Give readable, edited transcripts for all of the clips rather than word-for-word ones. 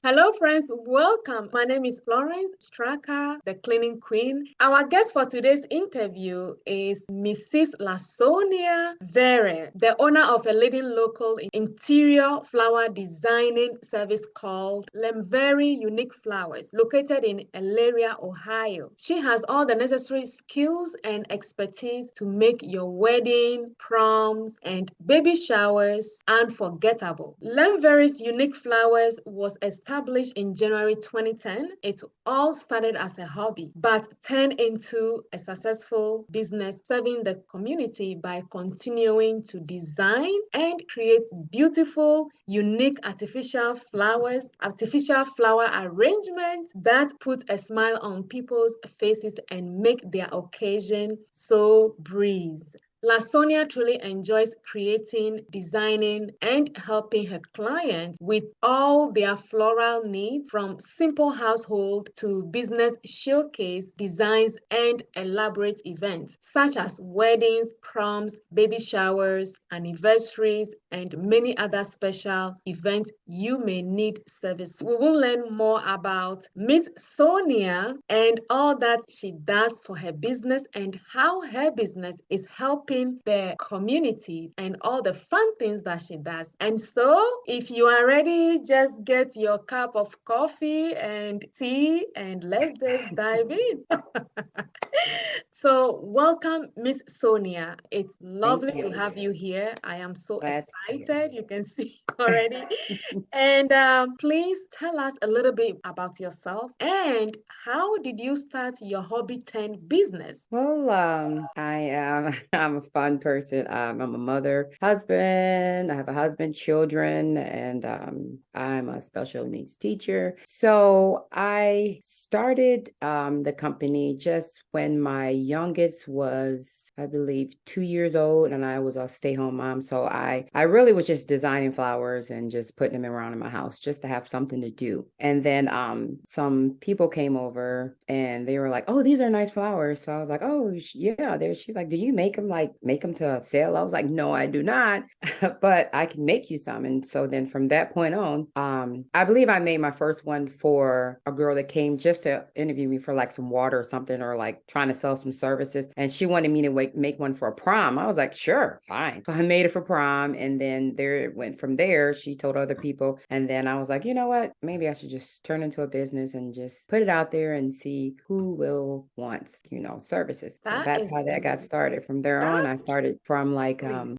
Hello, friends. Welcome. My name is Florence Straka, the cleaning queen. Our guest for today's interview is Mrs. LaSonia Mvere, the owner of a leading local interior flower designing service called Lemvere Unique Flowers, located in Elyria, Ohio. She has all the necessary skills and expertise to make your wedding, proms, and baby showers unforgettable. Lemvere's Unique Flowers was established in January 2010. It all started as a hobby, but turned into a successful business serving the community by continuing to design and create beautiful, unique artificial flower arrangements that put a smile on people's faces and make their occasion so breeze. LaSonia truly enjoys creating, designing, and helping her clients with all their floral needs, from simple household to business showcase designs and elaborate events such as weddings, proms, baby showers, anniversaries, and many other special events you may need service. We will learn more about Miss Sonia and all that she does for her business and how her business is helping the community and all the fun things that she does. And so, if you are ready, just get your cup of coffee and tea and let's just dive in. So, welcome, Miss Sonia. It's Thank lovely to you. have you here. I am so Glad to be excited. You can see already. And please tell us a little bit about yourself and how did you start your hobby turned business? Well, I am I'm a fun person. I'm a mother, husband. I have a husband, children, and I'm a special needs teacher. So I started the company just when my youngest was, I believe, 2 years old, and I was a stay-home mom. So I really was just designing flowers and just putting them around in my house just to have something to do. And then some people came over and they were like, "Oh, these are nice flowers." So I was like, "Oh, yeah." There, she's like, "Do you make them to sell?" I was like, "No, I do not, but I can make you some." And so then from that point on, I believe I made my first one for a girl that came just to interview me for like some water or something, or like trying to sell some services, and she wanted me to make one for a prom. I was like, "Sure, fine." So I made it for prom, and then there it went from there. She told other people, and then I was like, "You know what? Maybe I should just turn into a business and just put it out there and see who will want, services." So That that's is how that got started. From there on, I that's started from like lovely.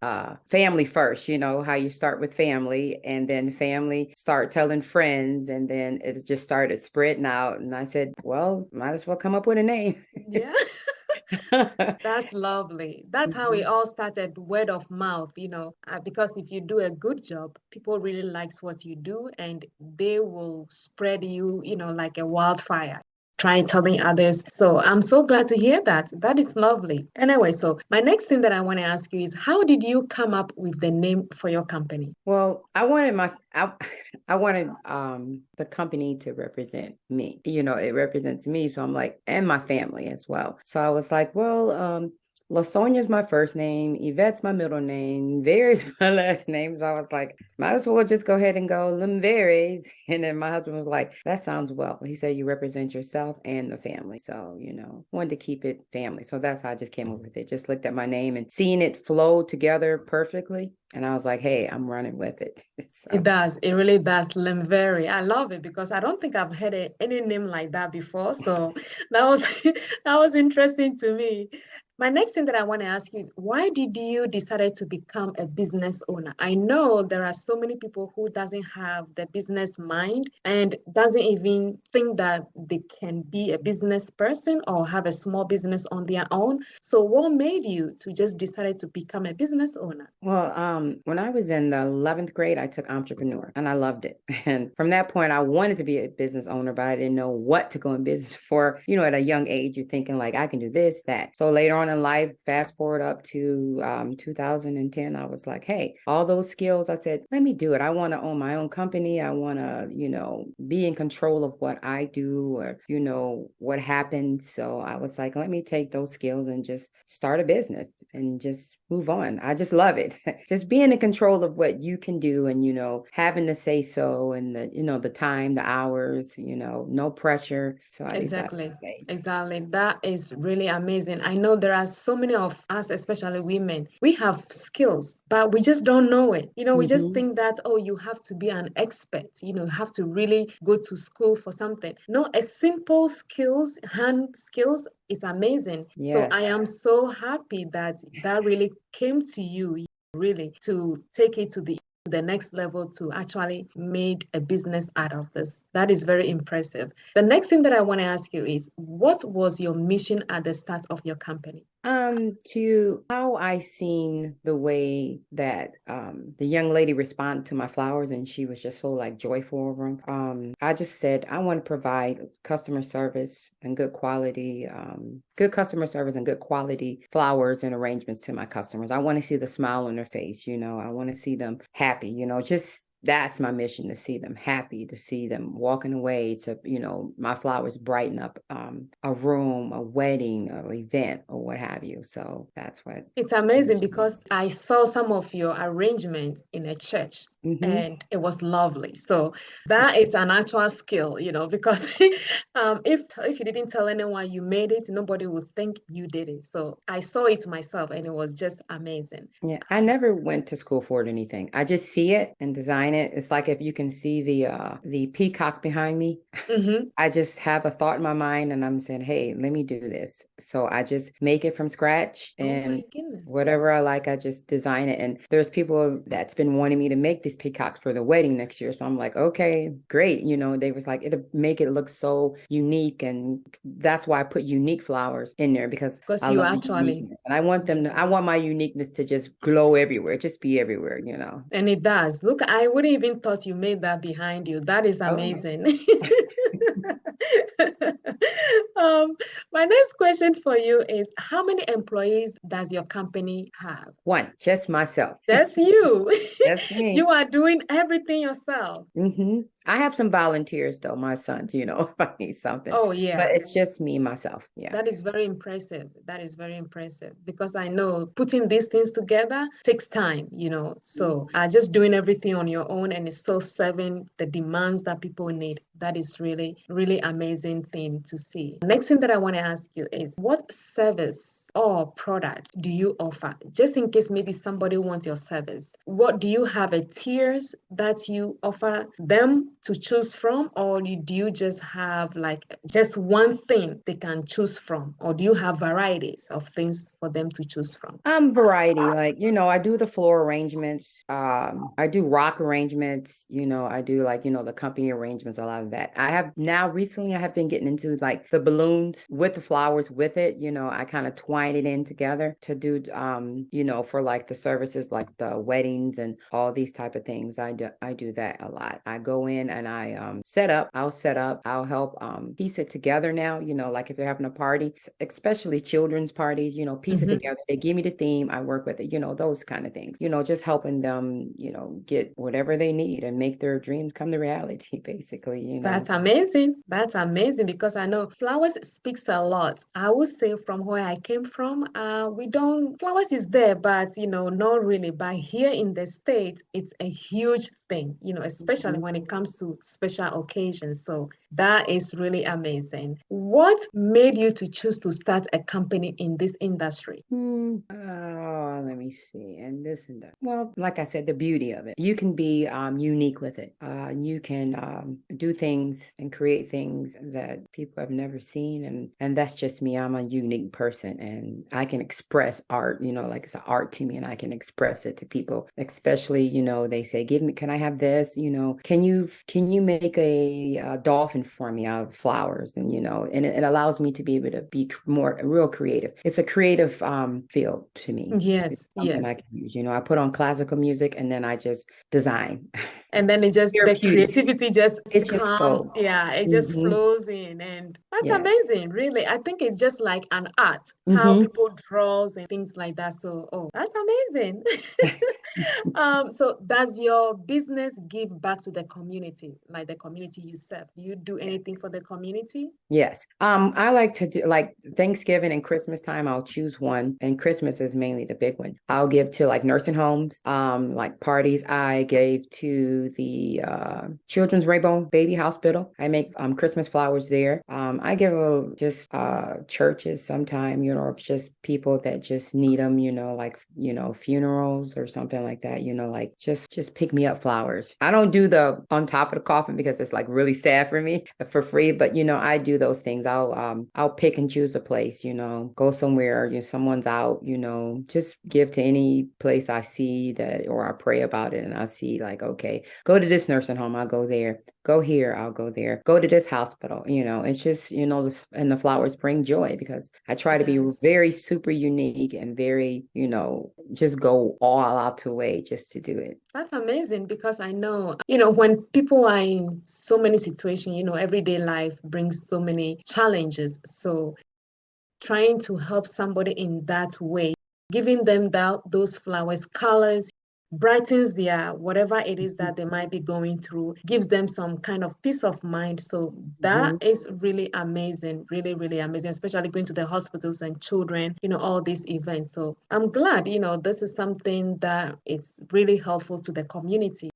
family first, how you start with family, and then family start telling friends, and then it just started spreading out. And I said, well, might as well come up with a name. Yeah. That's lovely. That's how it Mhm. all started, word of mouth, because if you do a good job, people really likes what you do and they will spread you, like a wildfire. Try telling others. So I'm so glad to hear that. That is lovely. Anyway, so my next thing that I want to ask you is how did you come up with the name for your company? Well, I wanted the company to represent me. It represents me. So I'm like, and my family as well. So I was like, well, LaSonia's my first name, Yvette's my middle name, Vere's my last name. So I was like, might as well just go ahead and go Lemvere's. And then my husband was like, that sounds well. He said you represent yourself and the family. So, wanted to keep it family. So that's how I just came up with it. Just looked at my name and seeing it flow together perfectly. And I was like, hey, I'm running with it. It So does. It really does. Lemvere. I love it because I don't think I've heard any name like that before. So that was that was interesting to me. My next thing that I want to ask you is why did you decide to become a business owner? I know there are so many people who doesn't have the business mind and doesn't even think that they can be a business person or have a small business on their own. So what made you to just decide to become a business owner? well, when I was in the 11th grade, I took entrepreneur and I loved it. And from that point, I wanted to be a business owner, but I didn't know what to go in business for. At a young age, you're thinking like, I can do this, that. So later on on in life, fast forward up to 2010, I was like, hey, all those skills, I said, let me do it. I want to own my own company. I want to, be in control of what I do or, what happened. So I was like, let me take those skills and just start a business and just move on. I just love it. Just being in control of what you can do and, having to say so and the time, the hours, no pressure. So I decided to Exactly. say, Exactly. That is really amazing. I know there are so many of us, especially women, we have skills, but we just don't know it. We just mm-hmm. think that, oh, you have to be an expert, you have to really go to school for something. No, a simple skills, hand skills is amazing. So Yes. I am so happy that that really came to you, really, to take it to the next level to actually made a business out of this. That is very impressive. The next thing that I want to ask you is, what was your mission at the start of your company? To how I seen the way that the young lady responded to my flowers and she was just so like joyful over them. I just said I want to provide customer service and good customer service and good quality flowers and arrangements to my customers. I want to see the smile on their face, I want to see them happy, just that's my mission, to see them happy, to see them walking away, to my flowers brighten up a room, a wedding, or event, or what have you. So that's what It's my amazing mission because is. I saw some of your arrangement in a church Mm-hmm. and it was lovely. So that is an actual skill, because if you didn't tell anyone you made it, nobody would think you did it. So I saw it myself and it was just amazing. Yeah, I never went to school for it or anything. I just see it and design it. It's like if you can see the peacock behind me. Mm-hmm. I just have a thought in my mind and I'm saying, hey, let me do this. So I just make it from scratch Oh my and goodness. whatever I like, I just design it. And there's people that's been wanting me to make these peacocks for the wedding next year. So I'm like, okay, great. They was like, it'll make it look so unique. And that's why I put unique flowers in there because Because I you love actually, uniqueness. And I want my uniqueness to just glow everywhere, just be everywhere. and it does. Look, I wouldn't even thought you made that behind you. That is Oh. amazing. Um, my next question for you is, how many employees does your company have? One, just myself. That's you. That's me. You are doing everything yourself. I have some volunteers though, my sons, if I need something, Oh, but yeah. it's just me, myself. Yeah. That is very impressive. That is very impressive because I know putting these things together takes time. So just doing everything on your own and it's still serving the demands that people need. That is really, really amazing thing to see. Next thing that I want to ask you is, what service or product do you offer? Just in case maybe somebody wants your service. What do you have a tiers that you offer them to choose from, or do you just have like just one thing they can choose from, or do you have varieties of things for them to choose from? Variety, like, I do the floor arrangements. I do rock arrangements, I do like, the company arrangements, a lot of that. Recently I have been getting into like the balloons with the flowers with it, I kind of twine it in together to do, for like the services, like the weddings and all these type of things. I do that a lot. I go in and I'll set up, I'll help, piece it together now, like if they're having a party, especially children's parties, piece it Mhm. together. They give me the theme, I work with it, those kind of things, just helping them, get whatever they need and make their dreams come to reality, basically. That's amazing. That's amazing because I know flowers speaks a lot. I would say from where I came from, we don't, flowers is there, but not really. But here in the States, it's a huge thing, especially Mhm. when it comes to special occasions. So that is really amazing. What made you to choose to start a company in this industry? Oh, let me see. And this and that. Well, like I said, the beauty of it. You can be unique with it. You can do things and create things that people have never seen. And that's just me. I'm a unique person and I can express art, like it's an art to me and I can express it to people. Especially, they say, can I have this? Can you make a dolphin for me out of flowers? And it allows me to be able to be more real creative. It's a creative field to me. It's Yes, something I yes. can use. I put on classical music and then I just design. And then the Therapeutic. creativity just It just come, goes. yeah, it just Hmm. flows in. And that's Yeah. amazing, really. I think it's just like an art, how Hmm. people draws and things like that. So, oh, that's amazing. So does your business give back to the community, like the community you serve? Do you do Yes. anything for the community? Yes. I like to do like Thanksgiving and Christmas time. I'll choose one, and Christmas is mainly the big one. I'll give to like nursing homes, like parties. I gave to the Children's Rainbow Baby Hospital. I make Christmas flowers there. I give just churches sometime, if just people that just need them, like funerals or something like that, like just pick me up flowers. I don't do the on top of the coffin because it's like really sad for me for free, but I do those things. I'll pick and choose a place, go somewhere, someone's out, just give to any place I see that, or I pray about it and I see like, okay, go to this nursing home, I'll go there. Go here, I'll go there. Go to this hospital. It's just, and the flowers bring joy because I try to be Yes. very super unique and very, just go all out to way just to do it. That's amazing because I know, when people are in so many situations, everyday life brings so many challenges. So trying to help somebody in that way, giving them those flowers, colors, brightens their whatever it is that they might be going through, gives them some kind of peace of mind. So that Mhm. is really amazing, really, really amazing, especially going to the hospitals and children, all these events. So I'm glad, this is something that it's really helpful to the community,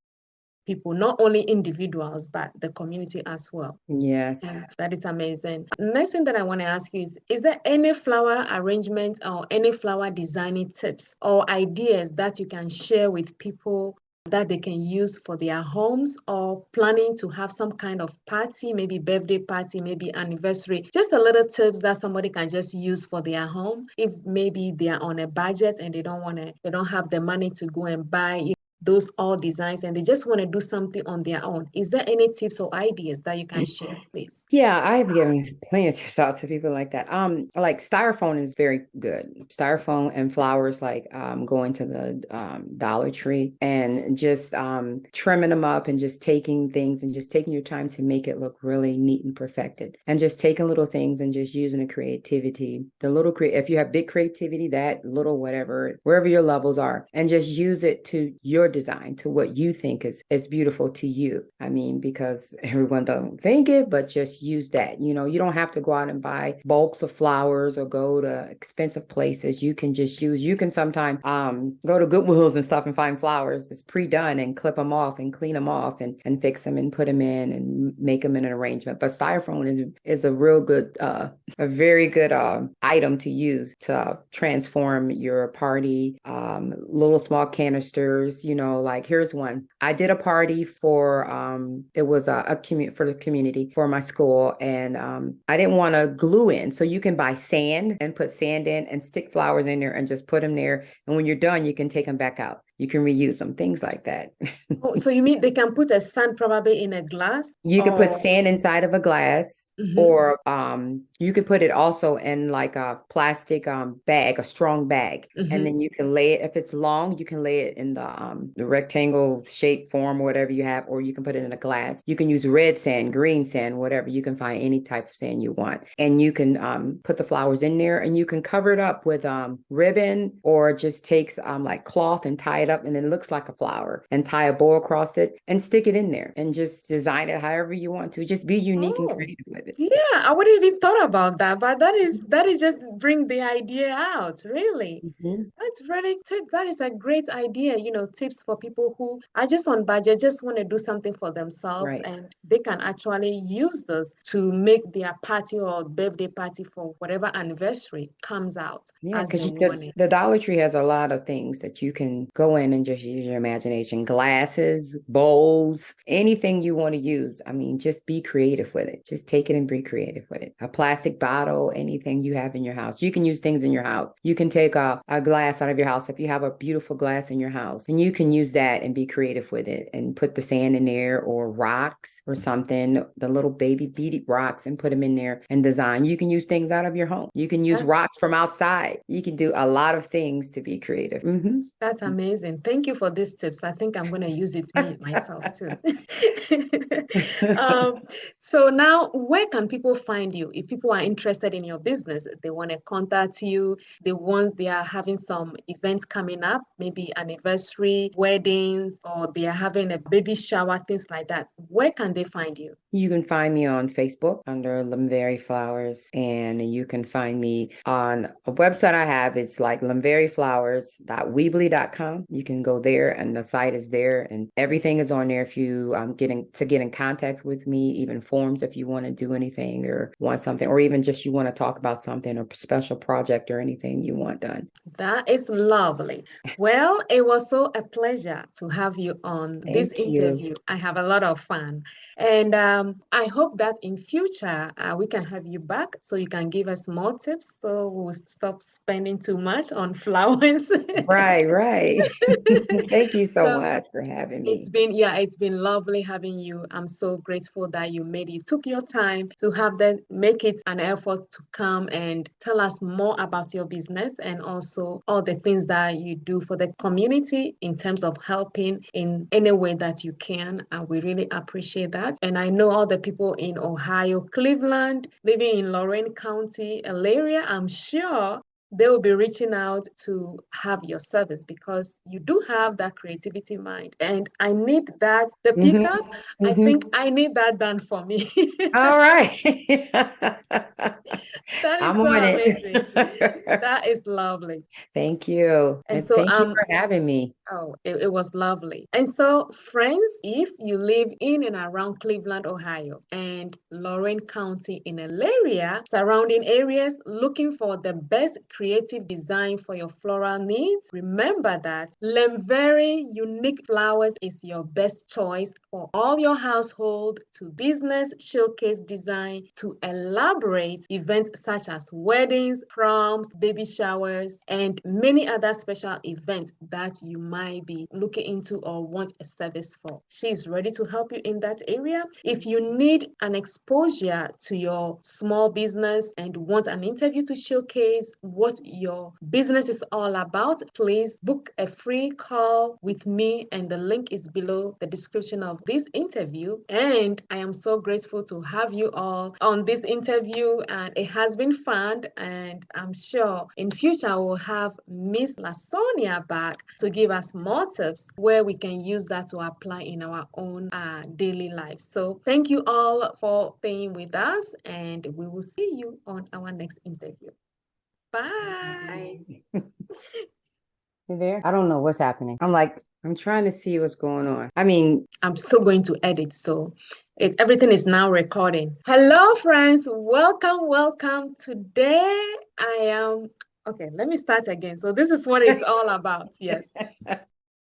people, not only individuals, but the community as well. Yes. And that is amazing. Next thing that I want to ask you is there any flower arrangement or any flower designing tips or ideas that you can share with people that they can use for their homes or planning to have some kind of party, maybe birthday party, maybe anniversary? Just a little tips that somebody can just use for their home if maybe they are on a budget and they don't have the money to go and buy those all designs and they just want to do something on their own. Is there any tips or ideas that you can share, please? Yeah, I've given plenty of tips out to people like that. Like styrofoam is very good. Styrofoam and flowers, like going to the Dollar Tree and just trimming them up and just taking things and just taking your time to make it look really neat and perfected. And just taking little things and just using the creativity, if you have big creativity, that little whatever, wherever your levels are, and just use it to your design, to what you think is beautiful to you. I mean, because everyone don't think it, but just use that. You don't have to go out and buy bulks of flowers or go to expensive places. You can sometimes go to Goodwills and stuff and find flowers that's pre-done and clip them off and clean them off and fix them and put them in and make them in an arrangement. But styrofoam is a real good a very good item to use to transform your party. Little small canisters, like here's one. I did a party for it was for the community for my school, and I didn't want to glue in, so you can buy sand and put sand in and stick flowers in there and just put them there. And when you're done, you can take them back out. You can reuse them, things like that. Oh, so you mean they can put a sand probably in a glass? You could put Oh, sand inside of a glass, mm-hmm, or you could put it also in like a plastic bag, a strong bag. And mm-hmm. then you can lay it, if it's long, you can lay it in the rectangle shape form or whatever you have, or you can put it in a glass. You can use red sand, green sand, whatever. You can find any type of sand you want. And you can put the flowers in there and you can cover it up with ribbon, or just takes like cloth and tie it up and it looks like a flower, and tie a bow across it and stick it in there and just design it however you want to. Just be unique and Oh, creative with it. yeah, I wouldn't even thought about that, but that is just bring the idea out, really. Mhm. That's really tip. That is a great idea, tips for people who are just on budget, just want to do something for themselves, Right. and they can actually use this to make their party or birthday party for whatever anniversary comes out Yeah, as because they want it. the Dollar Tree has a lot of things that you can go in and just use your imagination. Glasses, bowls, anything you want to use. I mean, just be creative with it. Just take it and be creative with it. A plastic plastic bottle, anything you have in your house. You can use things in your house. You can take a glass out of your house. If you have a beautiful glass in your house, and you can use that and be creative with it and put the sand in there or rocks or something, the little baby beady rocks, and put them in there and design. You can use things out of your home. You can use rocks from outside. You can do a lot of things to be creative. That's amazing. Thank you for these tips. I think I'm going to use it myself too. um, so now, where can people find you? If people are interested in your business, they want to contact you, they are having some events coming up, maybe anniversary, weddings, or they are having a baby shower, things like that. Where can they find you? You can find me on Facebook under Lemvere Flowers, and you can find me on a website I have. It's like lemvereflowers.weebly.com. You can go there, and the site is there, and everything is on there. If you get in contact with me, even forms if you want to do anything or want something, or even just you want to talk about something or special project or anything you want done. That is lovely. Well, it was so a pleasure to have you on this interview. I have a lot of fun. And I hope that in future we can have you back so you can give us more tips so we'll stop spending too much on flowers. Right. Thank you so So much for having me. it's been lovely having you. I'm so grateful that you took your time to make it an effort to come and tell us more about your business and also all the things that you do for the community in terms of helping in any way that you can. And we really appreciate that. And I know all the people in Ohio, Cleveland, living in Lorain County, Elyria, I'm sure they will be reaching out to have your service because you do have that creativity mind. And I need that. The pickup, I think I need that done for me. All right. That is I'm so on amazing. it. That is lovely. Thank you. And And so thank you for having me. Oh, it was lovely. And so, friends, if you live in and around Cleveland, Ohio, and Lorain County in Elyria, surrounding areas looking for the best creative design for your floral needs, remember that Lemvere Unique Flowers is your best choice for all your household to business showcase design to elaborate events such as weddings, proms, baby showers, and many other special events that you might be looking into or want a service for. She's ready to help you in that area. If you need an exposure to your small business and want an interview to showcase what your business is all about, please book a free call with me, and the link is below the description of this interview. And I am so grateful to have you all on this interview, and it has been fun, and I'm sure in future we'll have Miss LaSonia back to give us more tips where we can use that to apply in our own daily life. So thank you all for staying with us, and we will see you on our next interview. Bye. You there? I don't know what's happening. I'm trying to see what's going on. I'm still going to edit, so everything is now recording. Hello, friends. Welcome. Today I am okay. Let me start again. So this is what it's all about. Yes.